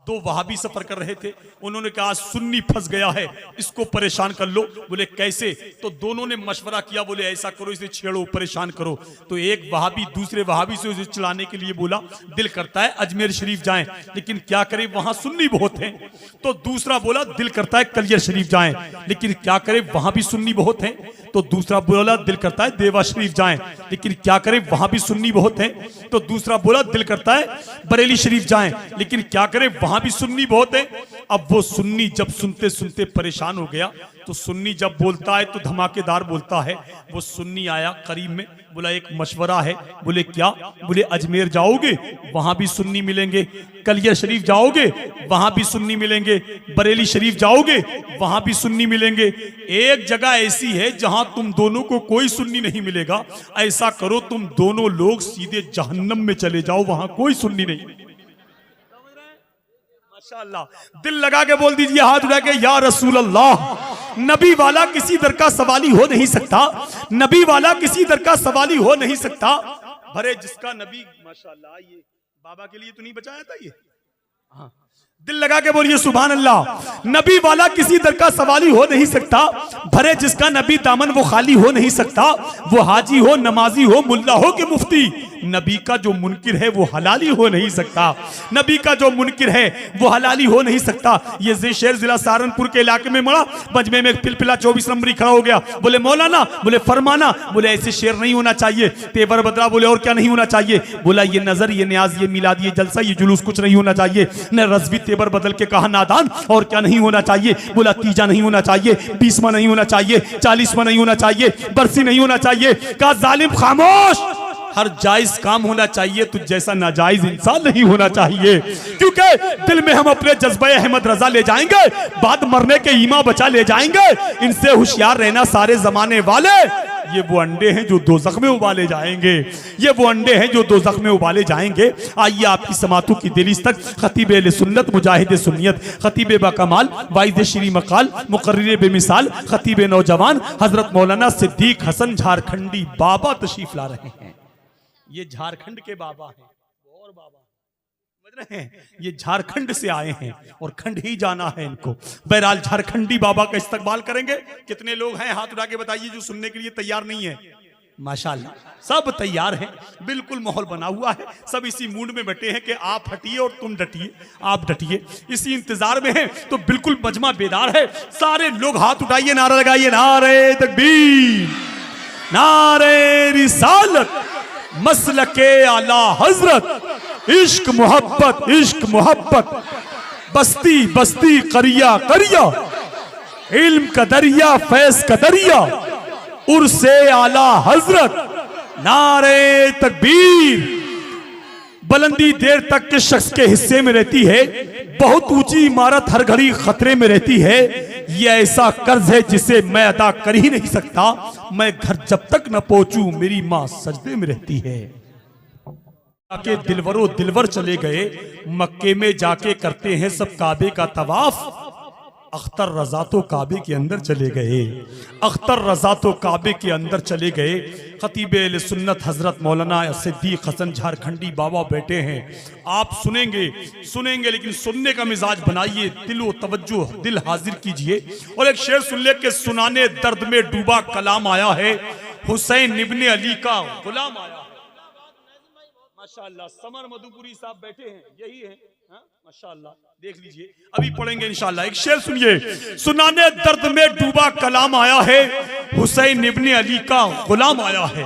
दो वहाबी सफर कर रहे थे, उन्होंने कहा सुन्नी फंस गया है, इसको परेशान कर लो। बोले कैसे? तो दोनों ने मशवरा किया, बोले ऐसा करो, इसे छेड़ो, परेशान करो। तो एक वहाबी दूसरे वहाबी से उसे चिल्लाने के लिए बोला दिल करता है अजमेर शरीफ जाएं, लेकिन क्या करें वहां सुन्नी बहुत हैं। तो दूसरा बोला दिल करता है कलियर शरीफ जाएं, लेकिन क्या करें वहां भी सुन्नी बहुत हैं। तो दूसरा बोला दिल करता है देवा शरीफ जाएं, लेकिन क्या करें वहां भी सुन्नी बहुत हैं। तो दूसरा बोला दिल करता है बरेली शरीफ जाएं, लेकिन क्या करें वहां भी सुन्नी बहुत है। अब वो सुन्नी जब सुनते सुनते परेशान हो गया, तो सुन्नी जब बोलता है तो धमाकेदार बोलता है। वो सुन्नी आया करीब में, बोला एक मशवरा है। बोले क्या? बोले अजमेर जाओगे वहां भी सुन्नी मिलेंगे, कलिया शरीफ जाओगे वहां भी सुन्नी मिलेंगे, बरेली शरीफ जाओगे वहां भी सुन्नी मिलेंगे। एक जगह ऐसी है जहां तुम दोनों को कोई सुन्नी नहीं मिलेगा। ऐसा करो तुम दोनों लोग सीधे जहन्नम में चले जाओ, वहां कोई सुन्नी नहीं। माशाअल्लाह, दिल लगा के बोल दीजिए, हाथ उठा के, या रसूल अल्लाह, नबी वाला किसी दर का सवाली हो नहीं सकता, नबी वाला किसी दर का सवाली हो नहीं सकता। भरे जिसका नबी, माशाअल्लाह, ये बाबा के लिए तो नहीं बचाया था ये? हाँ, दिल लगा के बोलिए सुभान अल्लाह। नबी वाला किसी दर का सवाली हो नहीं सकता, भरे जिसका नबी दामन वो खाली हो नहीं सकता। वो हाजी हो, नमाजी हो, मुल्ला हो कि मुफ्ती, नबी का जो मुनकिर है वो हलाली हो नहीं सकता। नबी का जो मुनकिर है वो हलाली हो नहीं सकता। ये शेर जिला सहारनपुर के इलाके में मरा, बजमे में पिलपिला 24 नंबरी खड़ा हो गया। बोले मौलाना, बोले फरमाना। बोले ऐसे शेर नहीं होना चाहिए, तेवर बदला। बोले और क्या नहीं होना चाहिए? बोला ये नजर, ये न्याज, ये मिलाद, ये जलसा, ये जुलूस कुछ नहीं होना चाहिए। न रजवी तेवर बदल के कहा नादान। और क्या नहीं होना चाहिए? बोला तीजा नहीं होना चाहिए, 20वां नहीं होना चाहिए, 40वां नहीं होना चाहिए, बरसी नहीं होना चाहिए। कहा जालिम खामोश, हर जायज काम होना चाहिए, तो जैसा नाजायज इंसान नहीं होना चाहिए। क्योंकि दिल में हम अपने जज्बे अहमद रजा ले जाएंगे, बाद मरने के ईमा बचा ले जाएंगे। इनसे होशियार रहना सारे जमाने वाले, ये वो अंडे हैं जो दोज़ख में उबाले जाएंगे, ये वो अंडे हैं जो दोज़ख में उबाले जाएंगे। आइए आपकी समातों की दिलिस तक खतीब अहले सुन्नत, मुजाहिद सुन्नियत, खतीब बाकमाल, वाइद श्री मकाल, मुकर्रिर बेमिसाल, खतीब नौजवान हजरत मौलाना सिद्दीक हसन झारखंडी बाबा तशरीफ ला रहे हैं। ये झारखंड के बाबा हैं, और बाबा समझ रहे हैं, ये झारखंड से आए हैं और खंड ही जाना है इनको। बहरहाल झारखंडी बाबा का इस्तकबाल करेंगे। कितने लोग हैं हाथ उठा के बताइए जो सुनने के लिए तैयार नहीं है? माशाल्लाह सब तैयार हैं, बिल्कुल माहौल बना हुआ है। सब इसी मूड में बैठे हैं कि आप हटिए और तुम डटिए, आप डटिए, इसी इंतजार में हैं। तो बिल्कुल मजमा बेदार है। सारे लोग हाथ उठाइए, नारा लगाइए, नारे तकबीर, नारे रिसालत, मसलके आला हजरत, इश्क मोहब्बत, इश्क मोहब्बत, बस्ती बस्ती, करिया करिया, इल्म का दरिया, फैज का दरिया, उर्से आला हजरत, नारे तकबीर। बुलंदी देर तक के शख्स के हिस्से में रहती है, बहुत ऊंची इमारत हर घड़ी खतरे में रहती है। ये ऐसा कर्ज है जिसे मैं अदा कर ही नहीं सकता। मैं घर जब तक न पहुंचूं मेरी मां सजदे में रहती है। जाके दिलवरो दिलवर चले गए, मक्के में जाके करते हैं सब काबे का तवाफ। अख्तर रजा तो काबे के अंदर चले गए, अख्तर रजा तो काबे के अंदर चले गए। खतीब अहले सुन्नत हजरत मौलाना सिद्दीक हसन झारखंडी बाबा बैठे हैं। आप सुनेंगे सुनेंगे, लेकिन सुनने का मिजाज बनाइए, दिलो तवज्जो, दिल हाजिर कीजिए। और एक शेर सुन ले के सुनाने दर्द में डूबा कलाम आया है, हुसैन इब्ने अली का गुलाम आया। माशाअल्लाह, समर मधुपुरी साहब बैठे हैं, यही है माशाअल्लाह, देख लीजिए, अभी पढ़ेंगे इंशाअल्लाह। एक शेर सुनिए, सुनाने दर्द में डूबा कलाम आया है, हुसैन इब्ने अली का गुलाम आया है।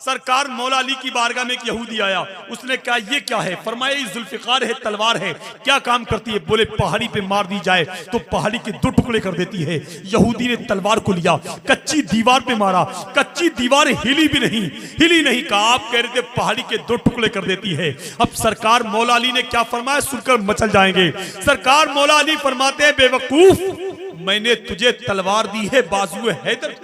सरकार मौला अली की बारगाह में एक यहूदी आया, उसने कहा ये क्या है? फरमाया जुल्फिकार है, तलवार है, क्या काम करती है? बोले पहाड़ी पे मार दी जाए तो पहाड़ी के 2 टुकड़े कर देती है। यहूदी ने तलवार को लिया, कच्ची दीवार पे मारा, कच्ची दीवार हिली भी नहीं, हिली नहीं। कहा आप कह रहे थे पहाड़ी के 2 टुकड़े कर देती है। अब सरकार मौला अली ने क्या फरमाया, सुनकर मचल जाएंगे। सरकार मौला अली फरमाते हैं बेवकूफ, मैंने तुझे तलवार दी है, बाजू हैदर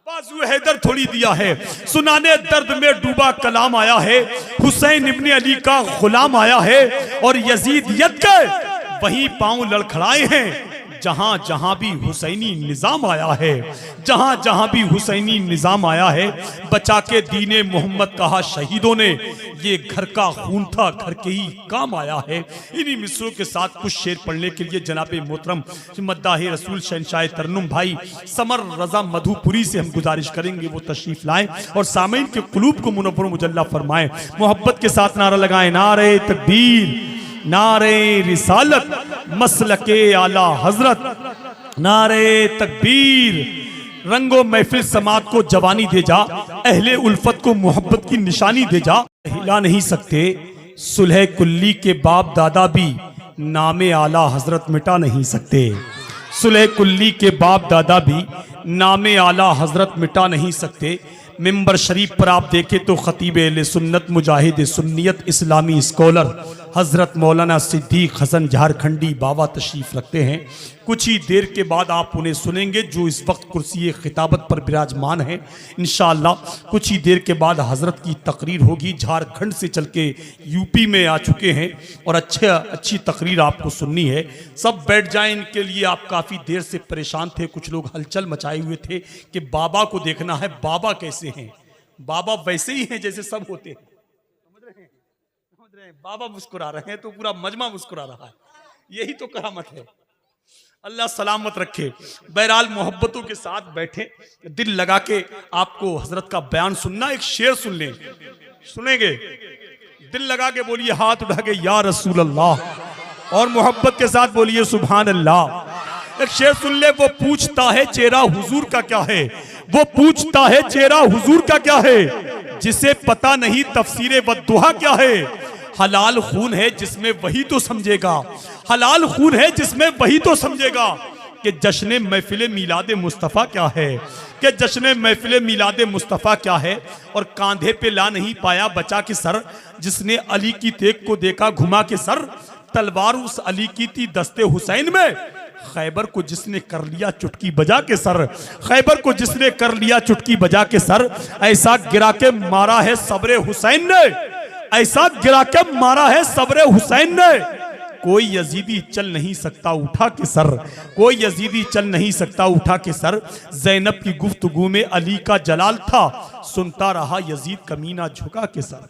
बाजू हैदर थोड़ी दिया है। सुनाने दर्द में डूबा कलाम आया है, हुसैन इब्ने अली का गुलाम आया है। और यजीद यद के वहीं पांव लड़खड़ाए हैं, जहां जहां भी हुसैनी निजाम आया है, जहां जहां भी हुसैनी निजाम आया है, बचा के दीने मोहम्मद कहा शहीदों ने, ये घर का खून था घर के ही काम आया है। इन्हीं मिसरों के साथ कुछ शेर पढ़ने के लिए जनाब मोहतरम मद्दाह रसूल शहंशाह तरन्नुम भाई समर रजा मधुपुरी से हम गुजारिश करेंगे वो तशरीफ लाएं और सामईन के कुलूब को मुनव्वर मुजल्ला फरमाएं। मोहब्बत के साथ नारा लगाएं, नारे तकबीर, नारे रिसालत, मसलके आला हजरत, नारे तकबीर। रंगो महफिल समात को जवानी दे जा, अहले उल्फत को मोहब्बत की निशानी दे जा। हिला नहीं सकते सुलह कुल्ली के बाप दादा भी, नामे आला हजरत मिटा नहीं सकते। सुलह कुल्ली के बाप दादा भी नामे आला हजरत मिटा नहीं सकते। मिंबर शरीफ पर आप देखें तो खतीब अहले सुन्नत मुजाहिद सुन्नियत इस्लामी स्कॉलर हजरत मौलाना सिद्दीक हसन झारखंडी बाबा तशरीफ रखते हैं। कुछ ही देर के बाद आप उन्हें सुनेंगे जो इस वक्त कुर्सी खिताबत पर विराजमान है। इंशाअल्लाह कुछ ही देर के बाद हजरत की तकरीर होगी। झारखंड से चल के यूपी में आ चुके हैं और अच्छी तकरीर आपको सुननी है। सब बैठ जाएं, इनके लिए आप काफ़ी देर से परेशान थे। कुछ लोग हलचल मचाए हुए थे कि बाबा को देखना है, बाबा कैसे हैं। बाबा वैसे ही हैं जैसे सब होते हैं, समझ रहे हैं? बाबा मुस्कुरा रहे हैं तो पूरा मजमा मुस्कुरा रहा है, यही तो करामत है। अल्लाह सलामत रखे। बहरहाल मोहब्बतों के साथ बैठे, दिल लगा के आपको हजरत का बयान सुनना। एक शेर सुन लें, सुनेंगे? दिल लगा के बोलिए, हाथ उठा के या रसूल अल्लाह, और मोहब्बत के साथ बोलिए सुभान अल्लाह। एक शेर सुन ले। वो पूछता है चेहरा हुजूर का क्या है, वो पूछता है चेहरा हुजूर का क्या है, जिसे पता नहीं तफसीरे वद्दुहा क्या है। हलाल खून है जिसमें वही तो समझेगा, हलाल खून है जिसमें वही तो समझेगा कि जश्न महफिल मिलाद मुस्तफ़ा क्या है, कि जश्न महफिल मिलाद मुस्तफ़ा क्या है। और कांधे पे ला नहीं पाया बचा के सर, जिसने अली की तेग को देखा घुमा के सर। तलवार उस अली की थी दस्ते हुसैन में, खैबर को जिसने कर लिया चुटकी बजा के सर, खैबर को जिसने कर लिया चुटकी बजा के सर। ऐसा गिरा के मारा है सब्रे हुसैन ने, ऐसा गिरा के मारा है सब्रे हुसैन ने। कोई यजीदी चल नहीं सकता उठा के सर, कोई यजीदी चल नहीं सकता उठा के सर। ज़ैनब की गुफ्तगू में अली का जलाल था, सुनता रहा यजीद कमीना झुका के सर।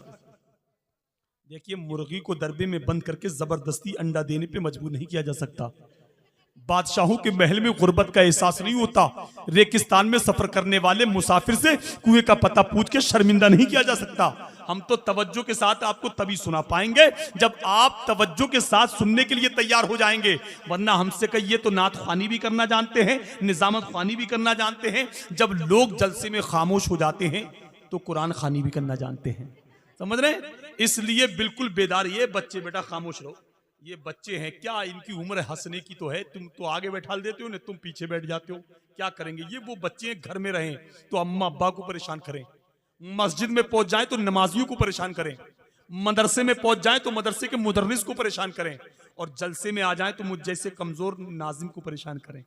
देखिए, मुर्गी को दरबे में बंद करके जबरदस्ती अंडा देने पे मजबूर नहीं किया जा सकता। बादशाहों के महल में गुर्बत का एहसास नहीं होता। रेगिस्तान में सफर करने वाले मुसाफिर से कुएं का पता पूछ के शर्मिंदा नहीं किया जा सकता। हम तो तवज्जो के साथ आपको तभी सुना पाएंगे जब आप तवज्जो के साथ सुनने के लिए तैयार हो जाएंगे। वरना हमसे कहिए तो नात ख्वानी भी करना जानते हैं, निजामत ख्वानी भी करना जानते हैं। जब लोग जलसे में खामोश हो जाते हैं तो कुरान खानी भी करना जानते हैं। समझ रहे हैं? इसलिए बिल्कुल बेदार, ये बच्चे बेटा खामोश रहो, ये बच्चे हैं, क्या इनकी उम्र हंसने की तो है। तुम तो आगे बैठा देते हो ना, तुम पीछे बैठ जाते हो। क्या करेंगे ये? वो बच्चे घर में रहें तो अम्मा अब्बा को परेशान करें, मस्जिद में पहुंच जाएं तो नमाजियों को परेशान करें, मदरसे में पहुंच जाएं तो मदरसे के मुदर्रिस को परेशान करें, और जलसे में आ जाएं तो मुझ जैसे कमजोर नाजिम को परेशान करें।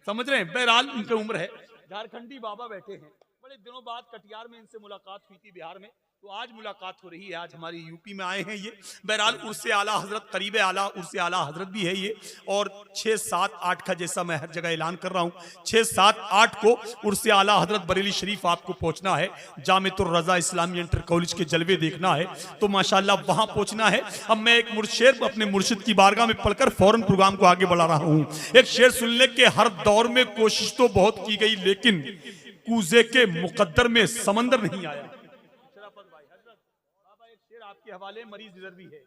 समझ रहे हैं? बहरहाल इनकी उम्र है। झारखंडी बाबा बैठे हैं, बड़े दिनों बाद कटिहार में इनसे मुलाकात हुई थी बिहार में, तो आज मुलाकात हो रही है। आज हमारी यूपी में आए हैं ये। बहरहाल उर्से आला हजरत करीब आला उर्से आला हजरत भी है ये। और 6, 7, 8 का, जैसा मैं हर जगह ऐलान कर रहा हूँ, 6, 7, 8 को उर्से आला हजरत बरेली शरीफ आपको पहुंचना है। जामिअतुर रजा इस्लामी इंटर कॉलेज के जलवे देखना है तो माशाल्लाह वहां पहुंचना है। अब मैं एक शेर अपने मुर्शिद की बारगाह में पढ़कर फौरन प्रोग्राम को आगे बढ़ा रहा हूँ। एक शेर सुनने के हर दौर में कोशिश तो बहुत की गई, लेकिन कूजे के मुकद्दर में समंदर नहीं आया। आपके हवाले मरीज इधर भी है।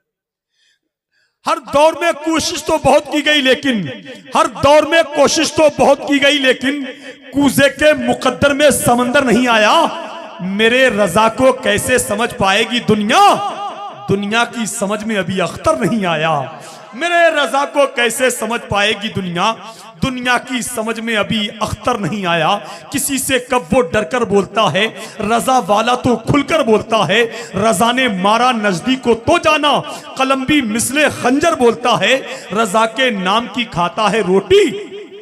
हर दौर में कोशिश तो बहुत की गई, लेकिन हर दौर में कोशिश तो बहुत की गई, लेकिन कूजे के मुकद्दर में समंदर नहीं आया। मेरे रजा को कैसे समझ पाएगी दुनिया, दुनिया की समझ में अभी अख्तर नहीं आया। मेरे रजा को कैसे समझ पाएगी दुनिया, दुनिया की समझ में अभी अख्तर नहीं आया। किसी से कब वो डरकर बोलता है, रजा वाला तो खुलकर बोलता है। रजा ने मारा नजदीक को तो जाना, कलम भी मिसले खंजर बोलता है। रजा के नाम की खाता है रोटी,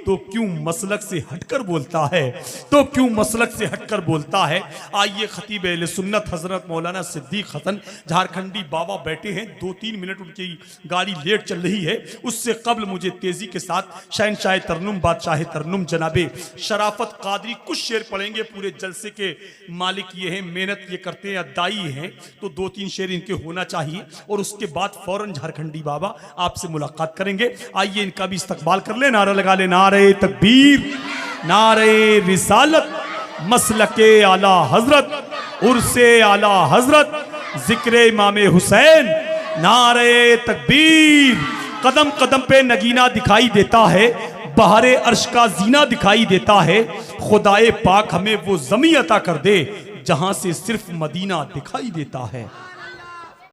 तो क्यों मसलक से हटकर बोलता है, तो क्यों मसलक से हटकर बोलता है। आइए खतीब अहले सुन्नत हजरत मौलाना सिद्दीक हसन झारखंडी बाबा बैठे हैं, 2-3 मिनट उनकी गाड़ी लेट चल रही है, उससे कबल मुझे तेजी के साथ शहनशाह तरन्नुम बादशाह तरन्नुम जनाबे शराफत कादरी कुछ शेर पढ़ेंगे। पूरे जलसे के मालिक ये हैं, मेहनत ये करते हैं, दाई हैं, तो 2-3 शेर इनके होना चाहिए और उसके बाद फौरन झारखंडी बाबा आपसे मुलाकात करेंगे। आइए इनका भी इस्तकबाल कर ले, नारा लगा ले, नारे तकबीर, नारे रिसालत, मसलके आला हजरत, उर्से आला हजरत, जिक्र इमाम हुसैन, नारे तकबीर। कदम कदम पे नगीना दिखाई देता है, बहारे अर्श का जीना दिखाई देता है। खुदाए पाक हमें वो ज़मीं अता कर दे जहां से सिर्फ मदीना दिखाई देता है।